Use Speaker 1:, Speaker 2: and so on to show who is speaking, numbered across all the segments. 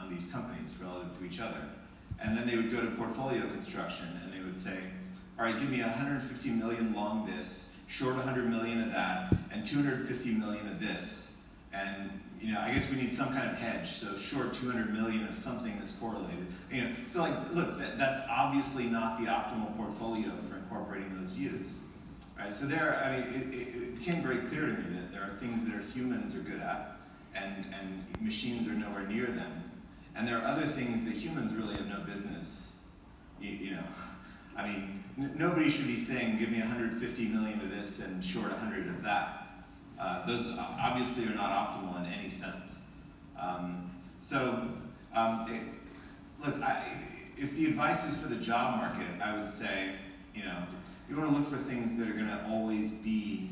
Speaker 1: on these companies relative to each other. And then they would go to portfolio construction and they would say, all right, give me 150 million long this, short 100 million of that, and 250 million of this. And I guess we need some kind of hedge, so short 200 million of something that's correlated. So like, look, that's obviously not the optimal portfolio for incorporating those views. Right? So it became very clear to me that there are things that humans are good at, and machines are nowhere near them. And there are other things that humans really have no business, nobody should be saying, give me 150 million of this and short 100 of that. Those obviously are not optimal in any sense. If the advice is for the job market, I would say, you want to look for things that are going to always be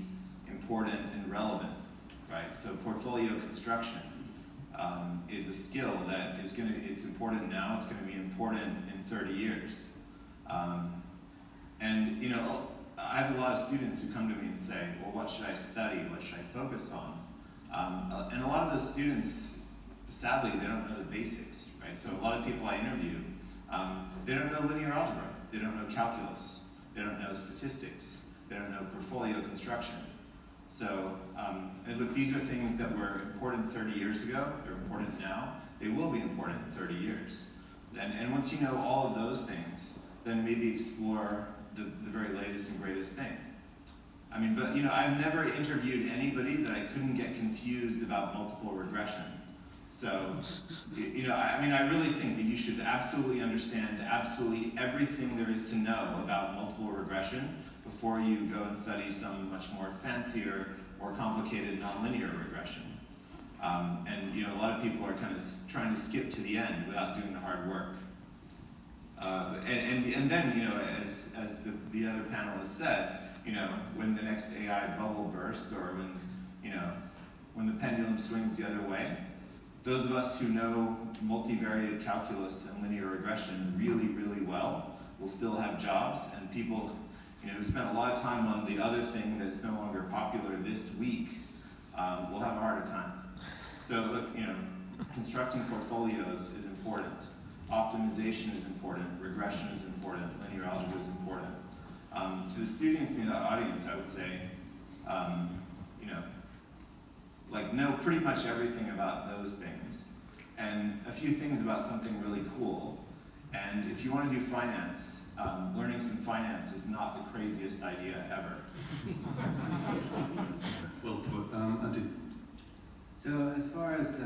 Speaker 1: important and relevant, right? So portfolio construction is a skill that it's important now, it's going to be important in 30 years. I have a lot of students who come to me and say, well, what should I study? What should I focus on? And a lot of those students, sadly, they don't know the basics, right? So a lot of people I interview, they don't know linear algebra, they don't know calculus, they don't know statistics, they don't know portfolio construction. So, look, these are things that were important 30 years ago, they're important now, they will be important in 30 years. And once you know all of those things, then maybe explore the very latest and greatest thing. I've never interviewed anybody that I couldn't get confused about multiple regression. So, I really think that you should absolutely understand absolutely everything there is to know about multiple regression before you go and study some much more fancier or complicated nonlinear regression. A lot of people are kind of trying to skip to the end without doing the hard work. And then, as the other panelists said, when the next AI bubble bursts, or when the pendulum swings the other way, those of us who know multivariate calculus and linear regression really, really well will still have jobs, and people who spent a lot of time on the other thing that's no longer popular this week will have a harder time. So look, constructing portfolios is important. Optimization is important, regression is important, linear algebra is important. To the students in the audience, I would say, know pretty much everything about those things, and a few things about something really cool. And if you want to do finance, learning some finance is not the craziest idea ever.
Speaker 2: Well put.
Speaker 3: So as far as